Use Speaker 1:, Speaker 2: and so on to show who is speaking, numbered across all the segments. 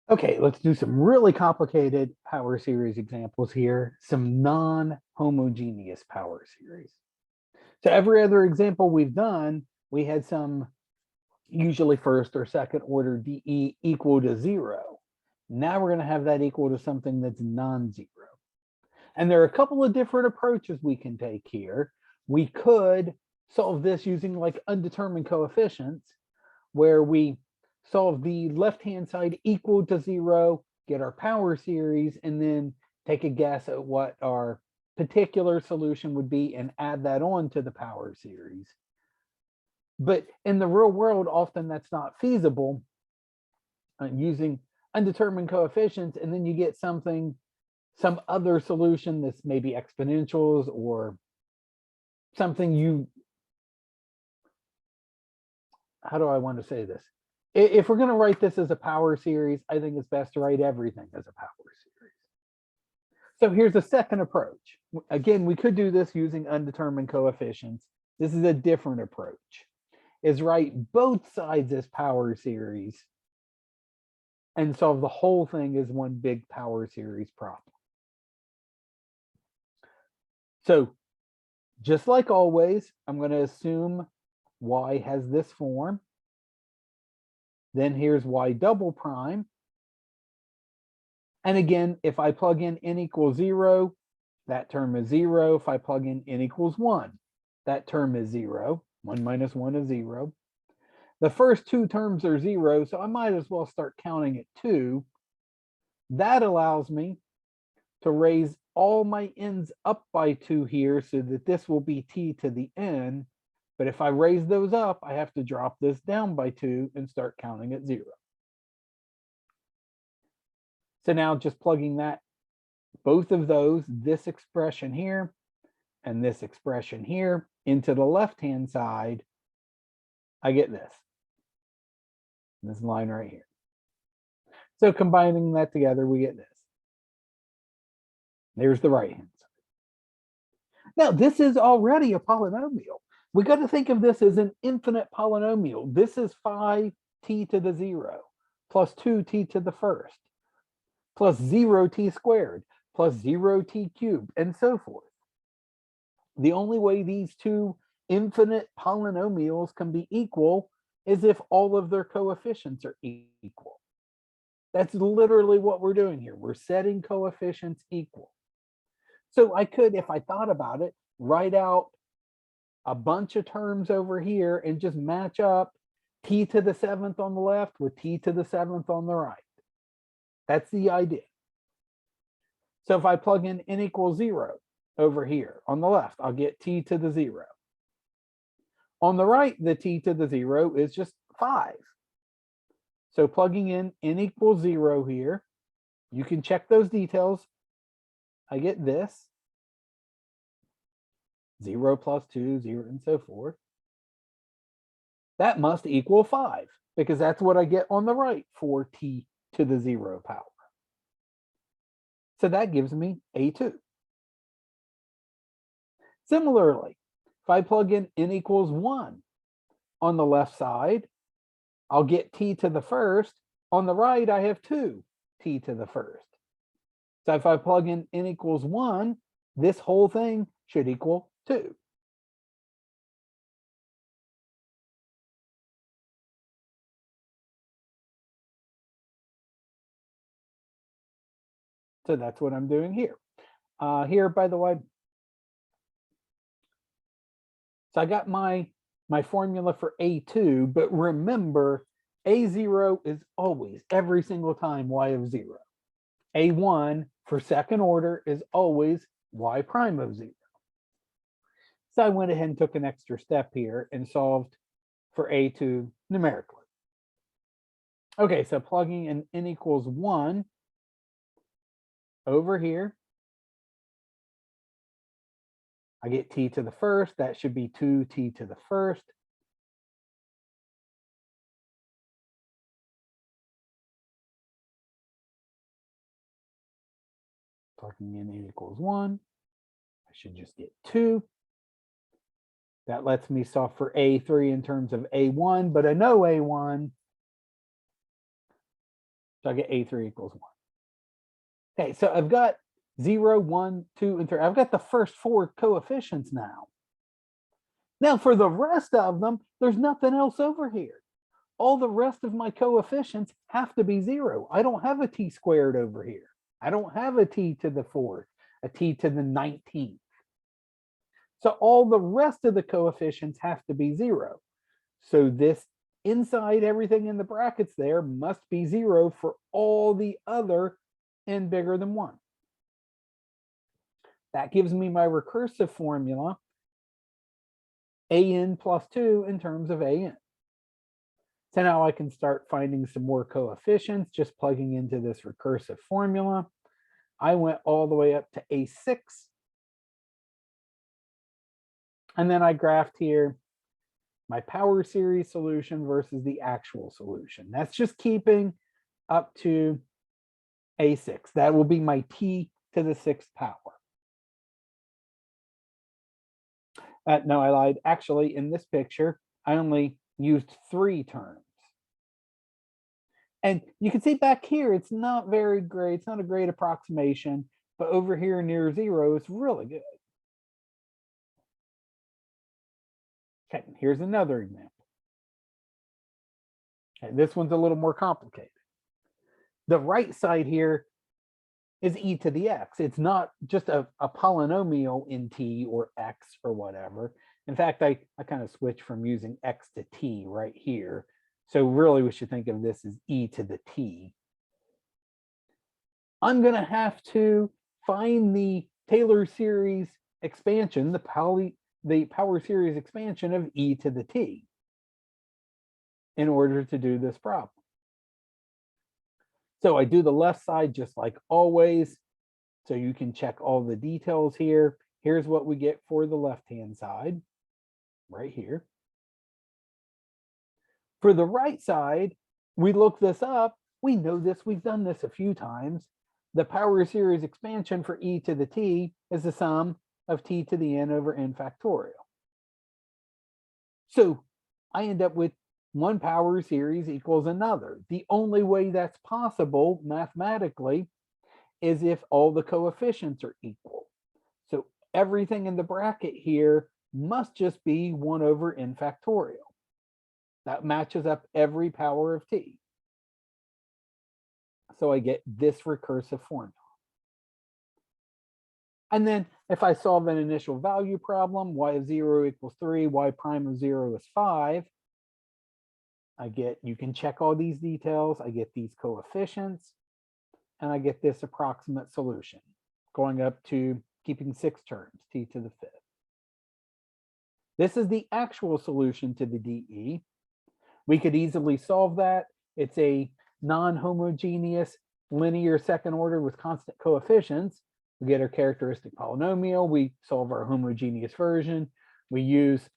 Speaker 1: Okay, let's do some really complicated power series examples here, some non-homogeneous power series. So every other example we've done, we had some usually first or second order dE equal to 0. Now we're going to have that equal to something that's non-zero. And there are a couple of different approaches we can take here. We could solve this using like undetermined coefficients, where we solve the left-hand side equal to 0, get our power series, and then take a guess at what our particular solution would be and add that on to the power series. But in the real world, often that's not feasible using undetermined coefficients, and then you get some other solution that's maybe exponentials or something how do I want to say this? If we're going to write this as a power series, I think it's best to write everything as a power series. So here's a second approach. Again, we could do this using undetermined coefficients. This is a different approach, is write both sides as power series and solve the whole thing as one big power series problem. So just like always, I'm going to assume y has this form. Then here's y double prime. And again, if I plug in n equals 0, that term is 0. If I plug in n equals 1, that term is 0. 1 minus 1 is 0. The first two terms are 0, so I might as well start counting at 2. That allows me to raise all my n's up by 2 here so that this will be t to the n. But if I raise those up, I have to drop this down by 2 and start counting at 0. So now just plugging that, both of those, this expression here and this expression here, into the left-hand side, I get this line right here. So combining that together, we get this. There's the right-hand side. Now, this is already a polynomial. We got to think of this as an infinite polynomial. This is 5t to the 0 plus 2t to the first plus 0t squared plus 0t cubed and so forth. The only way these two infinite polynomials can be equal is if all of their coefficients are equal. That's literally what we're doing here. We're setting coefficients equal. So I could, if I thought about it, write out a bunch of terms over here and just match up t to the 7th on the left with t to the 7th on the right. That's the idea. So if I plug in n equals 0 over here on the left, I'll get t to the 0. On the right, the t to the 0 is just 5. So plugging in n equals 0 here, you can check those details. I get this. 0 plus 2, 0, and so forth. That must equal 5 because that's what I get on the right for t to the 0 power. So that gives me A2. Similarly, if I plug in n equals 1 on the left side, I'll get t to the first. On the right, I have 2t to the first. So if I plug in n equals 1, this whole thing should equal 2. So that's what I'm doing here. Here, by the way, so I got my formula for A2, but remember, A0 is always, every single time, y of 0. A1 for second order is always y prime of 0. So I went ahead and took an extra step here and solved for A2 numerically. Okay, so plugging in n equals 1 over here, I get t to the first. That should be 2t to the first. Plugging in n equals 1, I should just get 2. That lets me solve for A3 in terms of A1, but I know A1 So I get A3 equals 1. Okay, so I've got 0, 1, 2, and 3. I've got the first 4 coefficients now. Now for the rest of them, there's nothing else over here. All the rest of my coefficients have to be 0. I don't have a t squared over here. I don't have a t to the 4th, a t to the 19th. So all the rest of the coefficients have to be 0. So this inside everything in the brackets there must be 0 for all the other n bigger than 1. That gives me my recursive formula, an plus 2 in terms of an. So now I can start finding some more coefficients, just plugging into this recursive formula. I went all the way up to A6. And then I graphed here my power series solution versus the actual solution. That's just keeping up to A6. That will be my t to the 6th power. No, I lied. Actually, in this picture, I only used 3 terms. And you can see back here, it's not very great. It's not a great approximation, but over here near 0, it's really good. Okay, here's another example. Okay, this one's a little more complicated. The right side here is e to the x. It's not just a polynomial in t or x or whatever. In fact, I kind of switched from using x to t right here. So really we should think of this as e to the t. I'm going to have to find the Taylor series expansion, the power series expansion of e to the t in order to do this problem. So I do the left side just like always. So you can check all the details here. Here's what we get for the left-hand side, right here. For the right side, we look this up. We know this, we've done this a few times. The power series expansion for e to the t is the sum of t to the n over n factorial. So I end up with one power series equals another. The only way that's possible mathematically is if all the coefficients are equal. So everything in the bracket here must just be 1 over n factorial. That matches up every power of t. So I get this recursive formula. And then if I solve an initial value problem, y of 0 equals 3, y prime of 0 is 5, I get, you can check all these details, I get these coefficients, and I get this approximate solution, going up to keeping 6 terms, t to the 5th. This is the actual solution to the DE. We could easily solve that. It's a non-homogeneous linear second order with constant coefficients. We get our characteristic polynomial. We solve our homogeneous version. We use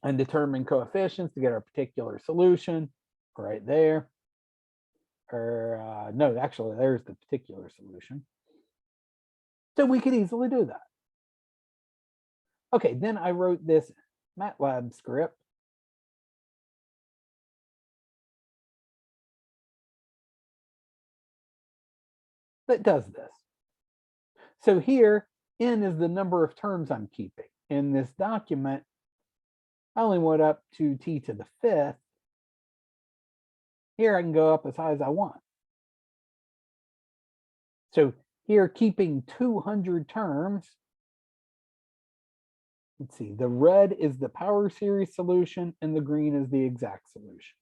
Speaker 1: undetermined coefficients to get our particular solution right there. Or no, actually, there's the particular solution. So we could easily do that. Okay, then I wrote this MATLAB script that does this. So here, n is the number of terms I'm keeping. In this document, I only went up to t to the 5th. Here I can go up as high as I want. So here, keeping 200 terms, let's see, the red is the power series solution and the green is the exact solution.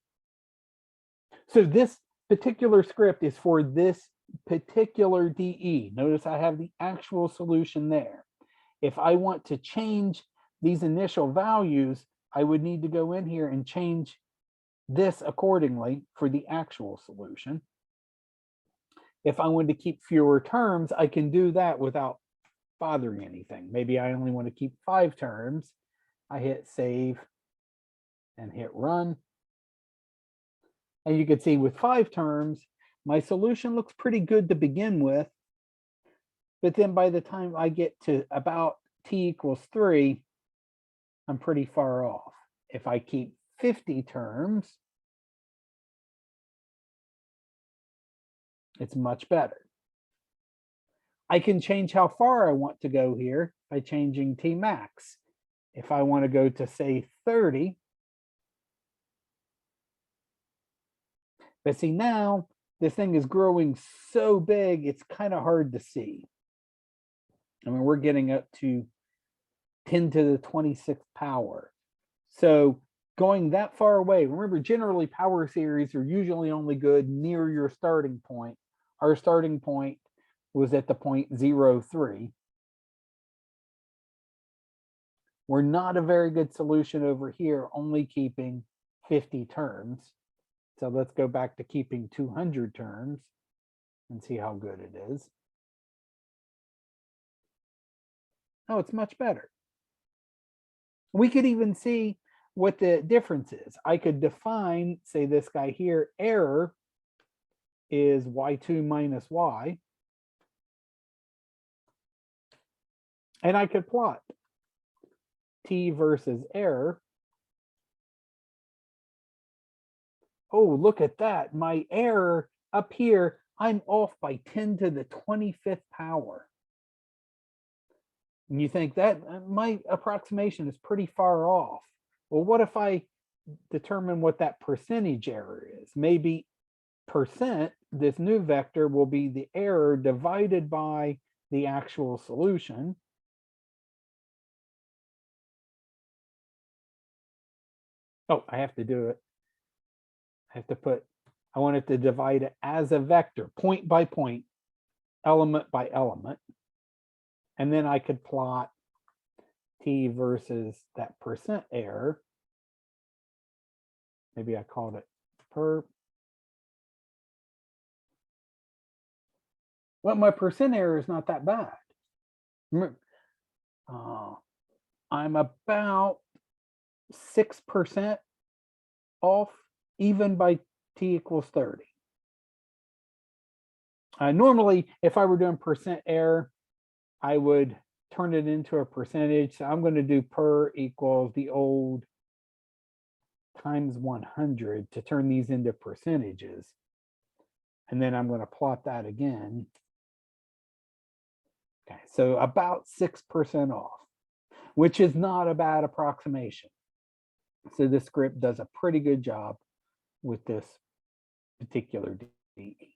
Speaker 1: So this particular script is for this particular DE. Notice I have the actual solution there. If I want to change these initial values, I would need to go in here and change this accordingly for the actual solution. If I want to keep fewer terms, I can do that without bothering anything. Maybe I only want to keep 5 terms. I hit save and hit run. And you can see with 5 terms, my solution looks pretty good to begin with. But then by the time I get to about t equals 3, I'm pretty far off. If I keep 50 terms, It's much better. I can change how far I want to go here by changing T max. If I want to go to say 30, but see now this thing is growing so big, it's kind of hard to see. I mean, we're getting up to 10 to the 26th power. So going that far away, remember, generally power series are usually only good near your starting point. Our starting point was at the point 0.03. We're not a very good solution over here, only keeping 50 terms. So let's go back to keeping 200 terms and see how good it is. Oh, it's much better. We could even see what the difference is. I could define, say this guy here, error is y2 minus y. And I could plot t versus error. Oh, look at that. My error up here, I'm off by 10 to the 25th power. And you think that my approximation is pretty far off. Well, what if I determine what that percentage error is? Maybe percent, this new vector will be the error divided by the actual solution. Oh, I have to do it. I have to put, I want it to divide it as a vector, point by point, element by element. And then I could plot t versus that percent error. Maybe I called it per. Well, my percent error is not that bad. I'm about 6% off, even by t equals 30. Normally, if I were doing percent error, I would turn it into a percentage. So I'm going to do per equals the old times 100 to turn these into percentages. And then I'm going to plot that again. Okay, so about 6% off, which is not a bad approximation. So this script does a pretty good job with this particular DE.